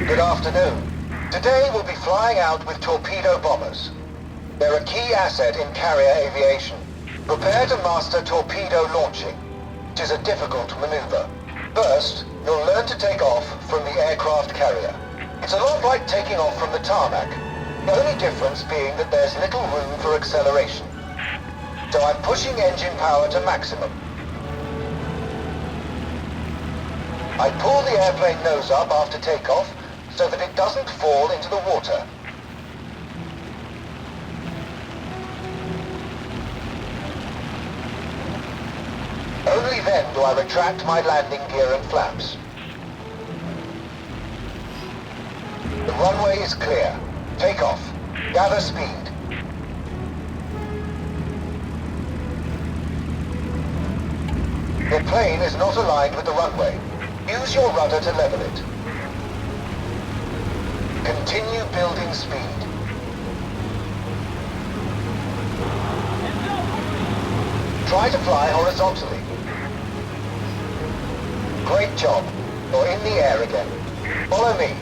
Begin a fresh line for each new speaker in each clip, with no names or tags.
Good afternoon. Today we'll be flying out with torpedo bombers. They're a key asset in carrier aviation. Prepare to master torpedo launching, which is a difficult maneuver. First, you'll learn to take off from the aircraft carrier. It's a lot like taking off from the tarmac, the only difference being that there's little room for acceleration. So I'm pushing engine power to maximum. I pull the airplane nose up after takeoff so that it doesn't fall into the water. Only then do I retract my landing gear and flaps. The runway is clear. Take off. Gather speed. Your plane is not aligned with the runway. Use your rudder to level it. Continue building speed. Try to fly horizontally. Great job. You're in the air again. Follow me.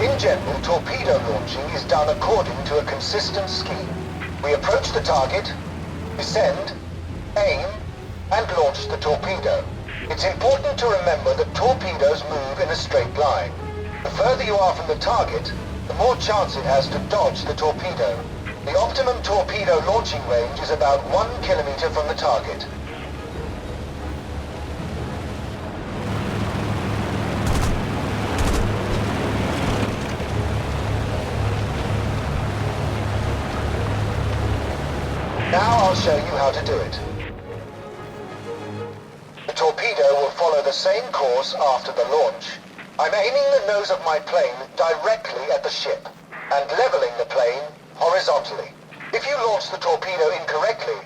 In general, torpedo launching is done according to a consistent scheme. We approach the target, descend, aim, and launch the torpedo. It's important to remember that torpedoes move in a straight line. The further you are from the target, the more chance it has to dodge the torpedo. The optimum torpedo launching range is about 1 kilometer from the target. Now I'll show you how to do it. The torpedo will follow the same course after the launch. I'm aiming the nose of my plane directly at the ship and leveling the plane horizontally. If you launch the torpedo incorrectly,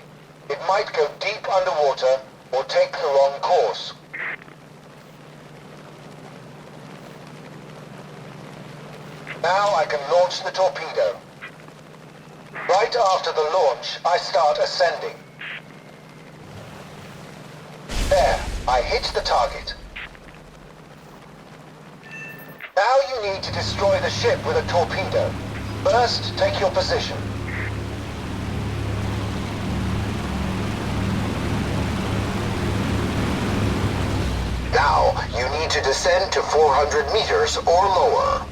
it might go deep underwater or take the wrong course. Now I can launch the torpedo. Right after the launch, I start ascending. There, I hit the target. Now you need to destroy the ship with a torpedo. First, take your position. Now, you need to descend to 400 meters or lower.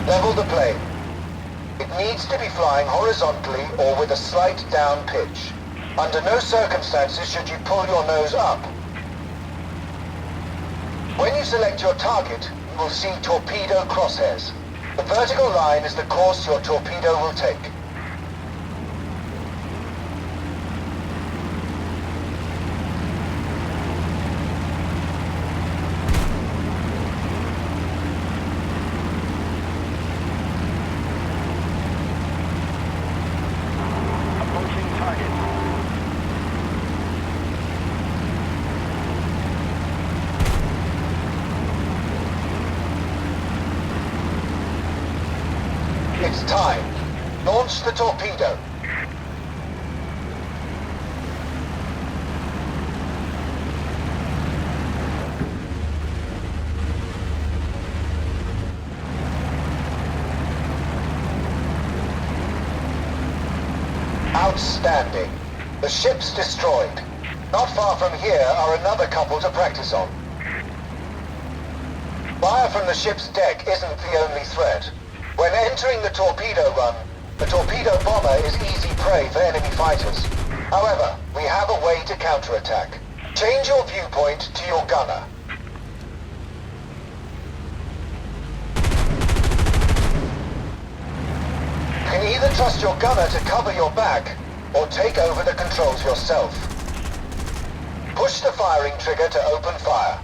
Level the plane. It needs to be flying horizontally or with a slight down pitch. Under no circumstances should you pull your nose up. When you select your target, you will see torpedo crosshairs. The vertical line is the course your torpedo will take. It's time. Launch the torpedo. Outstanding. The ship's destroyed. Not far from here are another couple to practice on. Fire from the ship's deck isn't the only threat. When entering the torpedo run, the torpedo bomber is easy prey for enemy fighters. However, we have a way to counterattack. Change your viewpoint to your gunner. You can either trust your gunner to cover your back, or take over the controls yourself. Push the firing trigger to open fire.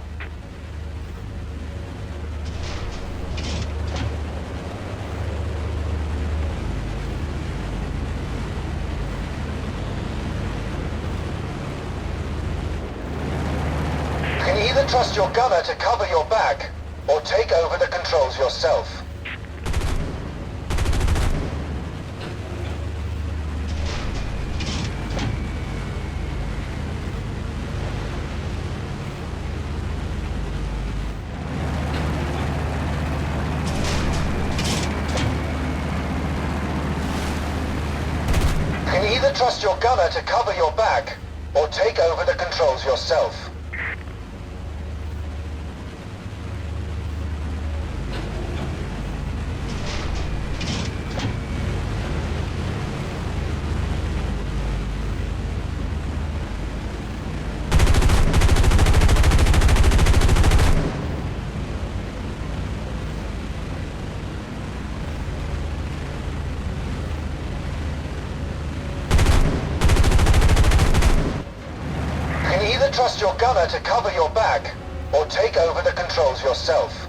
Either trust your gunner to cover your back, or take over the controls yourself. trust your gunner to cover your back, or take over the controls yourself. Trust your gunner to cover your back, or take over the controls yourself.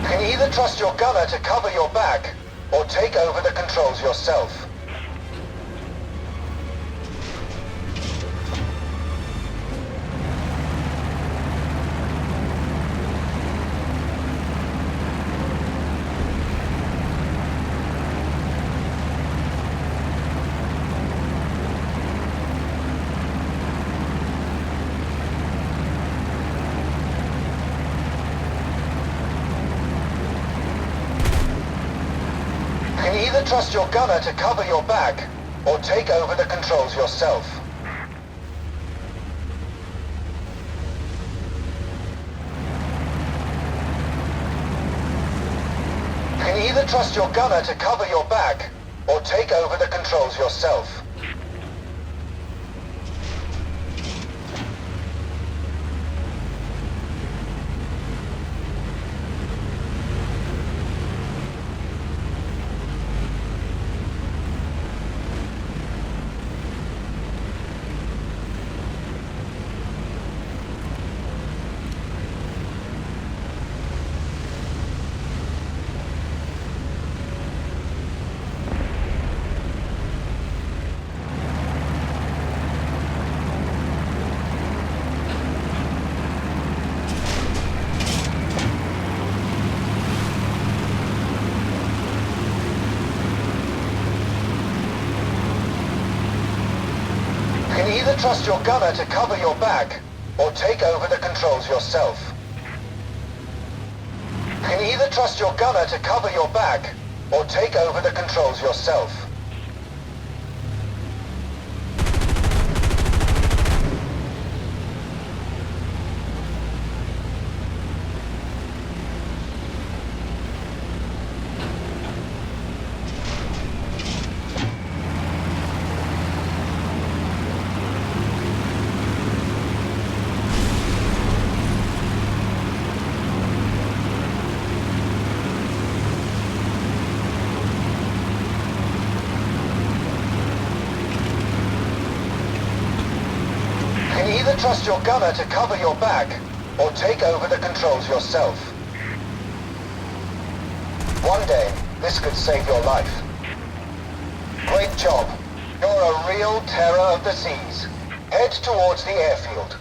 You can either trust your gunner to cover your back, or take over the controls yourself. Either trust your gunner to cover your back, or take over the controls yourself. You can either trust your gunner to cover your back, or take over the controls yourself. Either trust your gunner to cover your back, or take over the controls yourself. You can either trust your gunner to cover your back, or take over the controls yourself. Either trust your gunner to cover your back, or take over the controls yourself. One day, this could save your life. Great job. You're a real terror of the seas. Head towards the airfield.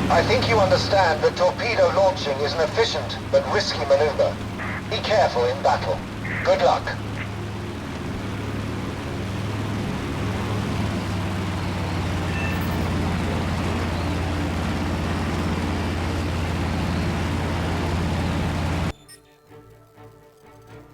I think you understand that torpedo launching is an efficient but risky maneuver. Be careful in battle. Good luck.